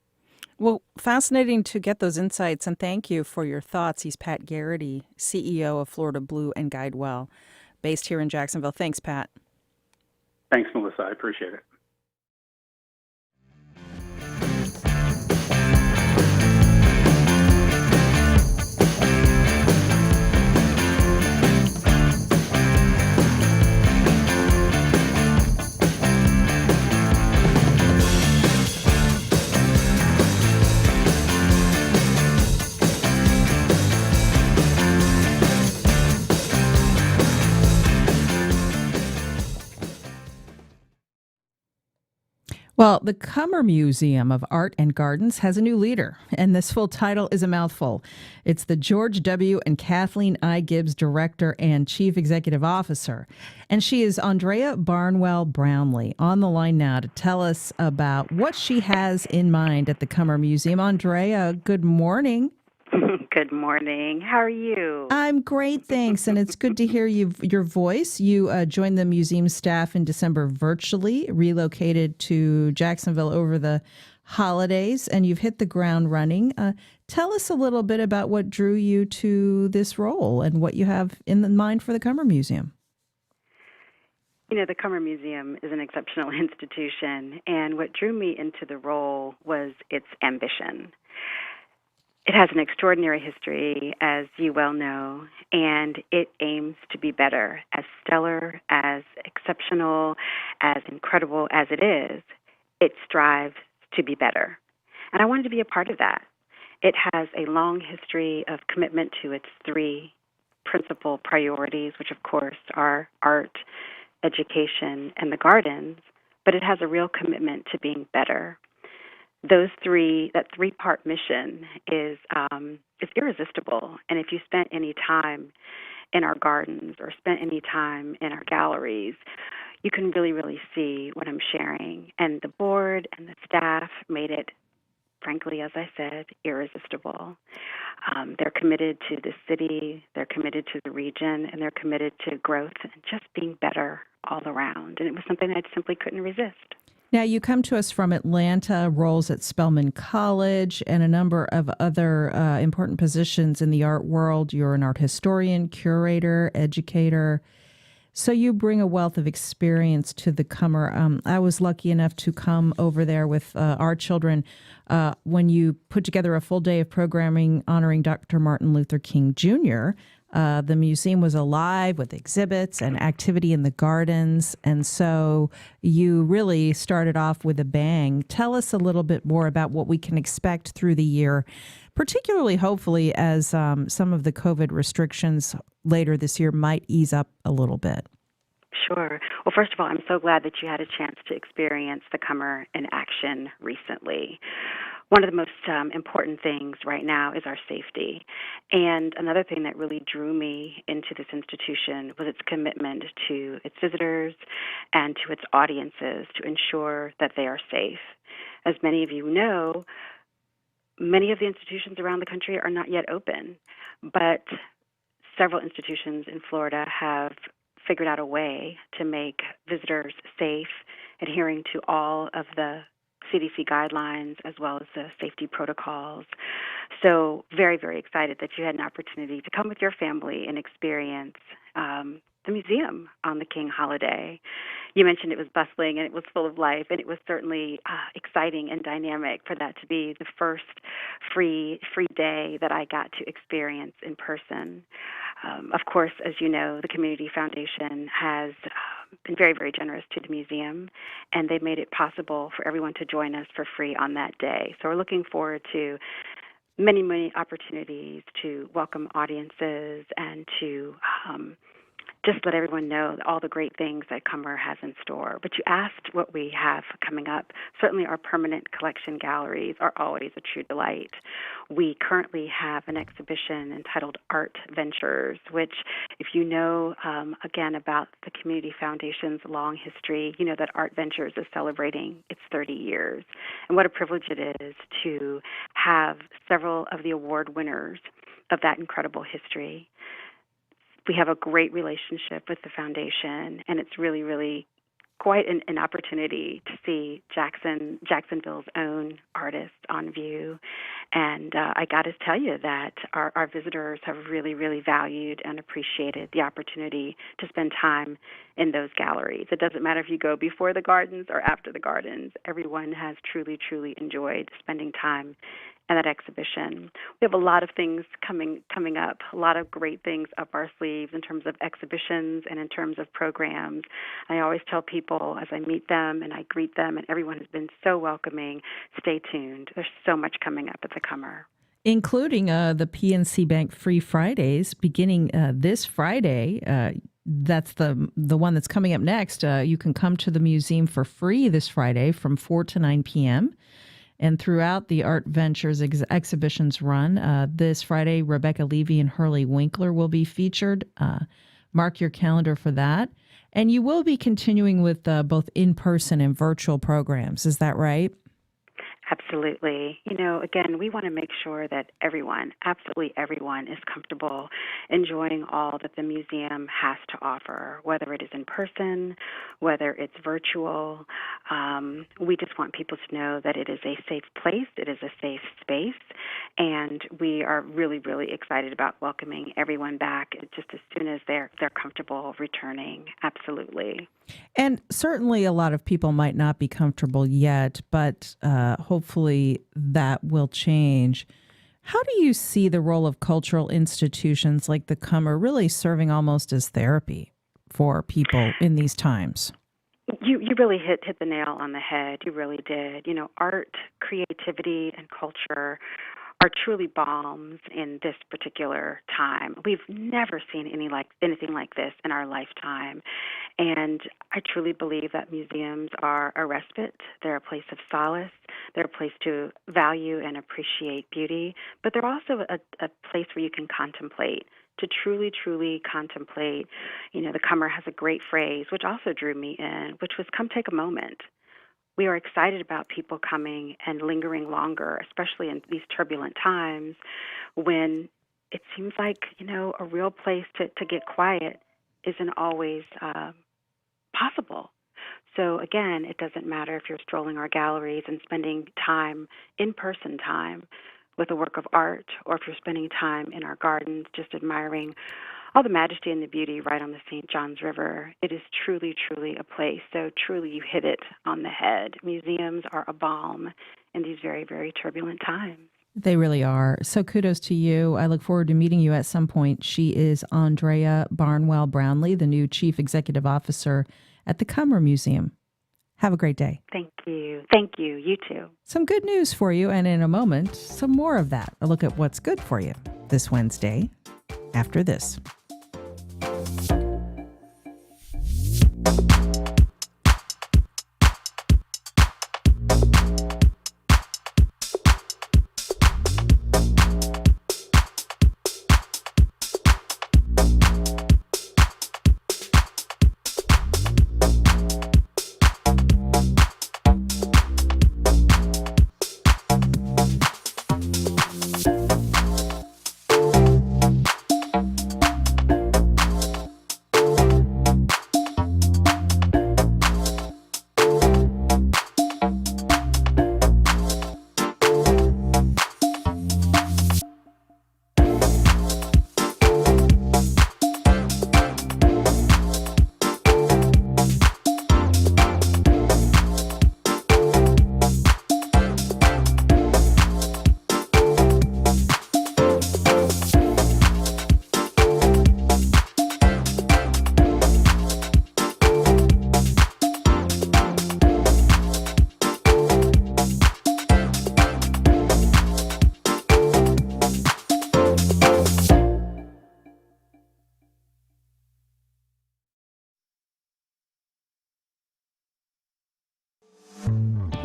Well, fascinating to get those insights, and thank you for your thoughts. He's Pat Garrity, CEO of Florida Blue and GuideWell, based here in Jacksonville. Thanks, Pat. Thanks, Melissa. I appreciate it. Well, the Cummer Museum of Art and Gardens has a new leader, and this full title is a mouthful. It's the George W. and Kathleen I. Gibbs Director and Chief Executive Officer. And she is Andrea Barnwell Brownlee on the line now to tell us about what she has in mind at the Cummer Museum. Andrea, good morning. Good morning. How are you? I'm great, thanks. And it's good to hear your voice. You joined the museum staff in December virtually, relocated to Jacksonville over the holidays, and you've hit the ground running. Tell us a little bit about what drew you to this role and what you have in mind for the Cummer Museum. You know, the Cummer Museum is an exceptional institution, and what drew me into the role was its ambition. It has an extraordinary history, as you well know, and it aims to be better. As stellar, as exceptional, as incredible as it is, it strives to be better. And I wanted to be a part of that. It has a long history of commitment to its three principal priorities, which of course are art, education, and the gardens, but it has a real commitment to being better. That three-part mission is irresistible. And if you spent any time in our gardens or spent any time in our galleries, you can really, really see what I'm sharing. And the board and the staff made it, frankly, as I said, irresistible. They're committed to the city, they're committed to the region, and they're committed to growth and just being better all around. And it was something I simply couldn't resist. Now, you come to us from Atlanta, roles at Spelman College, and a number of other important positions in the art world. You're an art historian, curator, educator. So you bring a wealth of experience to the Cummer. I was lucky enough to come over there with our children when you put together a full day of programming honoring Dr. Martin Luther King Jr., the museum was alive with exhibits and activity in the gardens, and so you really started off with a bang. Tell us a little bit more about what we can expect through the year, particularly, hopefully, as some of the COVID restrictions later this year might ease up a little bit. Sure. Well, first of all, I'm so glad that you had a chance to experience the Cummer in action recently. One of the most important things right now is our safety. And another thing that really drew me into this institution was its commitment to its visitors and to its audiences to ensure that they are safe. As many of you know, many of the institutions around the country are not yet open, but several institutions in Florida have figured out a way to make visitors safe, adhering to all of the CDC guidelines as well as the safety protocols. So very, very excited that you had an opportunity to come with your family and experience the museum on the King holiday. You mentioned it was bustling and it was full of life, and it was certainly exciting and dynamic for that to be the first free day that I got to experience in person. Of course, as you know, the Community Foundation has been very, very generous to the museum, and they've made it possible for everyone to join us for free on that day. So we're looking forward to many, many opportunities to welcome audiences and to just let everyone know all the great things that Cummer has in store. But you asked what we have coming up. Certainly our permanent collection galleries are always a true delight. We currently have an exhibition entitled Art Ventures, which, if you know, again, about the Community Foundation's long history, you know that Art Ventures is celebrating its 30 years. And what a privilege it is to have several of the award winners of that incredible history. We have a great relationship with the foundation, and it's really, really quite an opportunity to see Jacksonville's own artists on view. And I got to tell you that our visitors have really, really valued and appreciated the opportunity to spend time in those galleries. It doesn't matter if you go before the gardens or after the gardens. Everyone has truly, truly enjoyed spending time in that exhibition. We have a lot of things coming up, a lot of great things up our sleeves in terms of exhibitions and in terms of programs. I always tell people as I meet them and I greet them, and everyone has been so welcoming, stay tuned. There's so much coming up at the Cummer. Including the PNC Bank Free Fridays beginning this Friday. That's the one that's coming up next. You can come to the museum for free this Friday from 4 to 9 p.m. And throughout the Art Ventures exhibitions run, this Friday, Rebecca Levy and Hurley Winkler will be featured. Mark your calendar for that. And you will be continuing with both in-person and virtual programs. Is that right? Absolutely. You know, again, we want to make sure that everyone, absolutely everyone, is comfortable enjoying all that the museum has to offer, whether it is in person, whether it's virtual. We just want people to know that it is a safe place, it is a safe space, and we are really, really excited about welcoming everyone back just as soon as they're comfortable returning. Absolutely. And certainly a lot of people might not be comfortable yet, but hopefully that will change. How do you see the role of cultural institutions like the Cummer really serving almost as therapy for people in these times? You really hit the nail on the head. You really did. You know, art, creativity, and culture are truly balms in this particular time. We've never seen anything like this in our lifetime. And I truly believe that museums are a respite. They're a place of solace. They're a place to value and appreciate beauty. But they're also a place where you can contemplate, to truly, truly contemplate. You know, the Cummer has a great phrase, which also drew me in, which was, come take a moment. We are excited about people coming and lingering longer, especially in these turbulent times when it seems like, you know, a real place to get quiet isn't always possible. So again, it doesn't matter if you're strolling our galleries and spending time, in-person time, with a work of art, or if you're spending time in our gardens just admiring all the majesty and the beauty right on the St. Johns River. It is truly, truly a place. So truly you hit it on the head. Museums are a balm in these very, very turbulent times. They really are. So kudos to you. I look forward to meeting you at some point. She is Andrea Barnwell Brownlee, the new Chief Executive Officer at the Cummer Museum. Have a great day. Thank you. Thank you. You too. Some good news for you, and in a moment, some more of that. A look at what's good for you this Wednesday after this.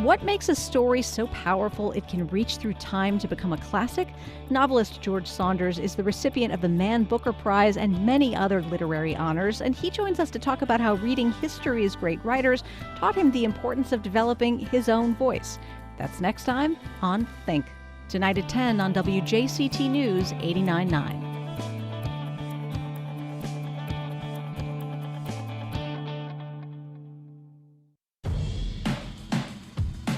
What makes a story so powerful it can reach through time to become a classic? Novelist George Saunders is the recipient of the Man Booker Prize and many other literary honors, and he joins us to talk about how reading history's great writers taught him the importance of developing his own voice. That's next time on Think. Tonight at 10 on WJCT News 89.9.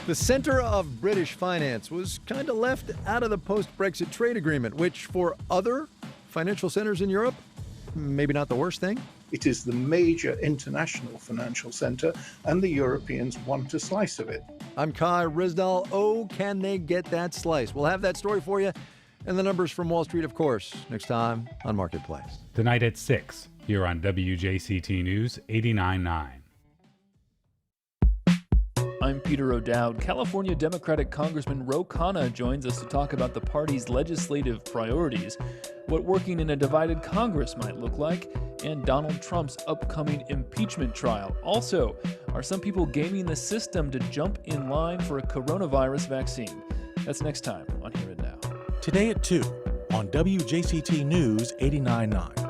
The centre of British finance was kind of left out of the post-Brexit trade agreement, which for other financial centres in Europe, maybe not the worst thing. It is the major international financial centre, and the Europeans want a slice of it. I'm Kai Rizdal. Oh, can they get that slice? We'll have that story for you, and the numbers from Wall Street, of course, next time on Marketplace. Tonight at 6, here on WJCT News 89.9. I'm Peter O'Dowd. California Democratic Congressman Ro Khanna joins us to talk about the party's legislative priorities, what working in a divided Congress might look like, and Donald Trump's upcoming impeachment trial. Also, are some people gaming the system to jump in line for a coronavirus vaccine? That's next time on Here and Now. Today at 2 on WJCT News 89.9.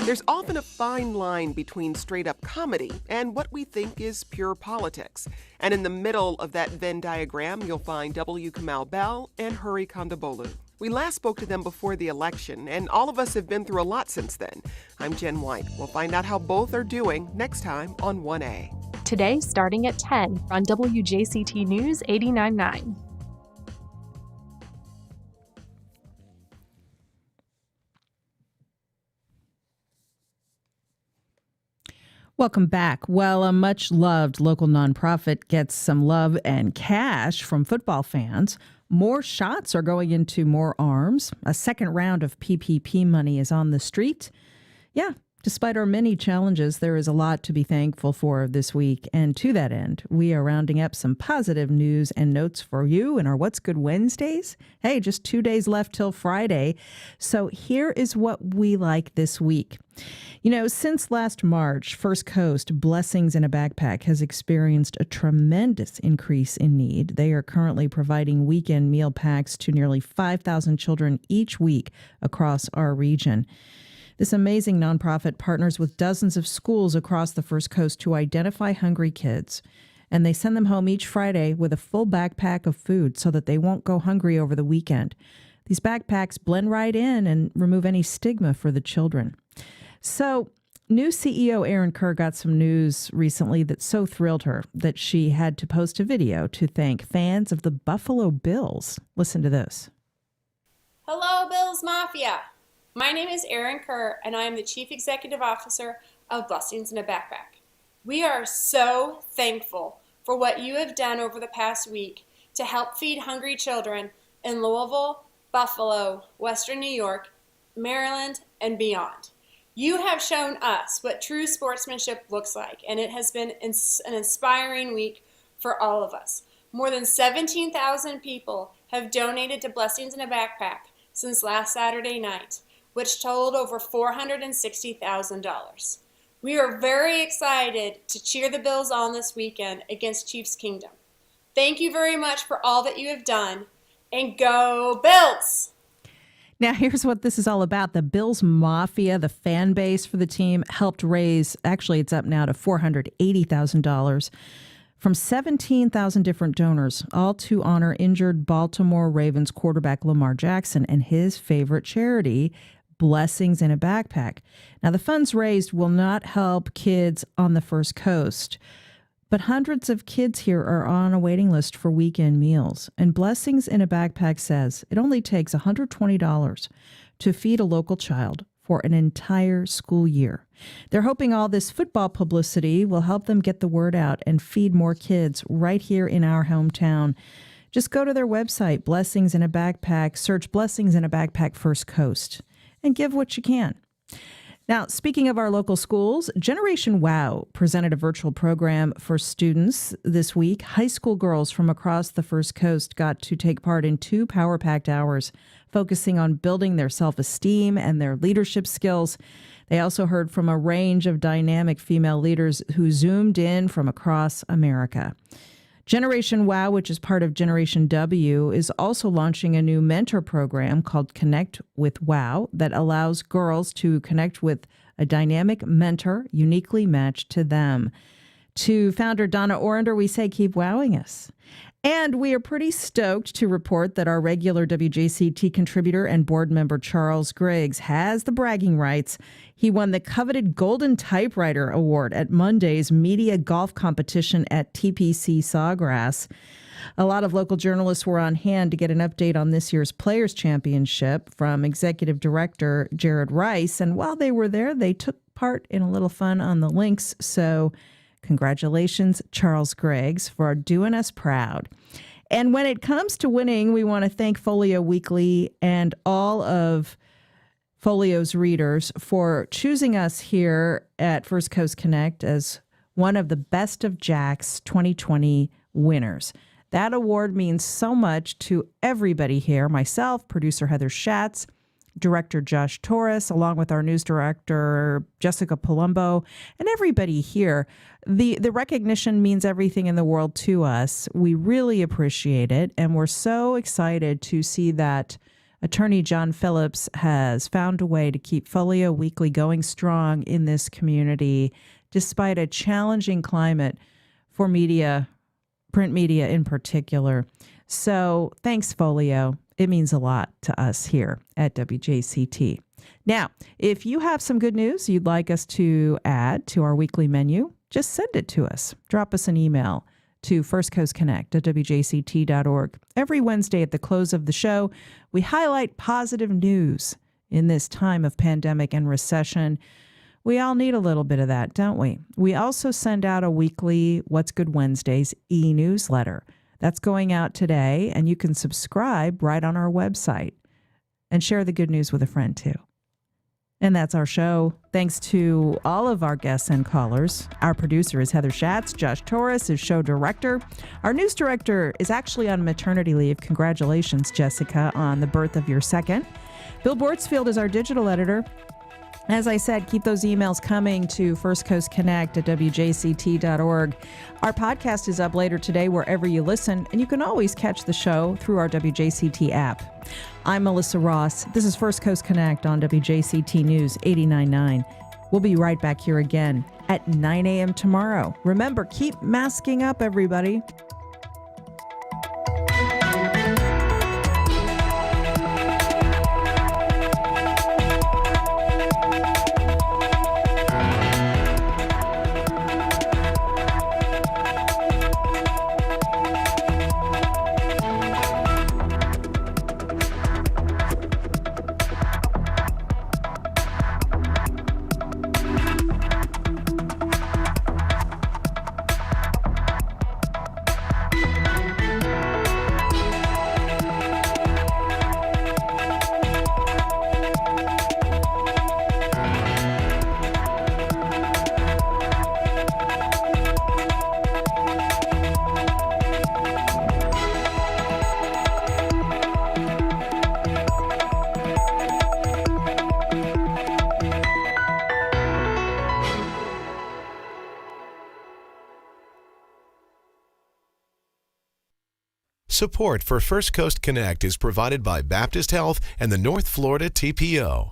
There's often a fine line between straight-up comedy and what we think is pure politics. And in the middle of that Venn diagram, you'll find W. Kamau Bell and Hari Kondabolu. We last spoke to them before the election, and all of us have been through a lot since then. I'm Jen White. We'll find out how both are doing next time on 1A. Today, starting at 10 on WJCT News 89.9. Welcome back. Well, a much-loved local nonprofit gets some love and cash from football fans. More shots are going into more arms. A second round of PPP money is on the street. Yeah, despite our many challenges, there is a lot to be thankful for this week. And to that end, we are rounding up some positive news and notes for you in our What's Good Wednesdays. Hey, just 2 days left till Friday. So here is what we like this week. You know, since last March, First Coast Blessings in a Backpack has experienced a tremendous increase in need. They are currently providing weekend meal packs to nearly 5,000 children each week across our region. This amazing nonprofit partners with dozens of schools across the First Coast to identify hungry kids. And they send them home each Friday with a full backpack of food so that they won't go hungry over the weekend. These backpacks blend right in and remove any stigma for the children. So, new CEO Erin Kerr got some news recently that so thrilled her that she had to post a video to thank fans of the Buffalo Bills. Listen to this. Hello, Bills Mafia. My name is Erin Kerr, and I am the Chief Executive Officer of Blessings in a Backpack. We are so thankful for what you have done over the past week to help feed hungry children in Louisville, Buffalo, Western New York, Maryland, and beyond. You have shown us what true sportsmanship looks like, and it has been an inspiring week for all of us. More than 17,000 people have donated to Blessings in a Backpack since last Saturday night, which totaled over $460,000. We are very excited to cheer the Bills on this weekend against Chiefs Kingdom. Thank you very much for all that you have done, and go Bills! Now, here's what this is all about. The Bills Mafia, the fan base for the team, helped raise, actually it's up now to $480,000 from 17,000 different donors, all to honor injured Baltimore Ravens quarterback Lamar Jackson and his favorite charity, Blessings in a Backpack. Now, the funds raised will not help kids on the First Coast, but hundreds of kids here are on a waiting list for weekend meals. And Blessings in a Backpack says it only takes $120 to feed a local child for an entire school year. They're hoping all this football publicity will help them get the word out and feed more kids right here in our hometown. Just go to their website, Blessings in a Backpack, search Blessings in a Backpack First Coast, and give what you can. Now, speaking of our local schools, Generation WOW presented a virtual program for students this week. High school girls from across the First Coast got to take part in 2 power-packed hours, focusing on building their self-esteem and their leadership skills. They also heard from a range of dynamic female leaders who zoomed in from across America. Generation WOW, which is part of Generation W, is also launching a new mentor program called Connect with WOW that allows girls to connect with a dynamic mentor uniquely matched to them. To founder Donna Orender, we say keep wowing us. And we are pretty stoked to report that our regular WJCT contributor and board member Charles Griggs has the bragging rights. He won the coveted Golden Typewriter Award at Monday's media golf competition at TPC Sawgrass. A lot of local journalists were on hand to get an update on this year's Players' Championship from Executive Director Jared Rice. And while they were there, they took part in a little fun on the links. So congratulations, Charles Griggs, for doing us proud. And when it comes to winning, we want to thank Folio Weekly and all of Folio's readers for choosing us here at First Coast Connect as one of the Best of Jax 2020 winners. That award means so much to everybody here, myself, producer Heather Schatz, Director Josh Torres, along with our news director, Jessica Palumbo, and everybody here. The recognition means everything in the world to us. We really appreciate it, and we're so excited to see that Attorney John Phillips has found a way to keep Folio Weekly going strong in this community, despite a challenging climate for media, print media in particular. So thanks, Folio. It means a lot to us here at WJCT. Now, if you have some good news you'd like us to add to our weekly menu, just send it to us. Drop us an email to firstcoastconnect@wjct.org. Every Wednesday at the close of the show, we highlight positive news in this time of pandemic and recession. We all need a little bit of that, don't we? We also send out a weekly What's Good Wednesdays e-newsletter. That's going out today, and you can subscribe right on our website and share the good news with a friend, too. And that's our show. Thanks to all of our guests and callers. Our producer is Heather Schatz. Josh Torres is show director. Our news director is actually on maternity leave. Congratulations, Jessica, on the birth of your second. Bill Bortsfield is our digital editor. As I said, keep those emails coming to firstcoastconnect@wjct.org. Our podcast is up later today wherever you listen, and you can always catch the show through our WJCT app. I'm Melissa Ross. This is First Coast Connect on WJCT News 89.9. We'll be right back here again at 9 a.m. tomorrow. Remember, keep masking up, everybody. Support for First Coast Connect is provided by Baptist Health and the North Florida TPO.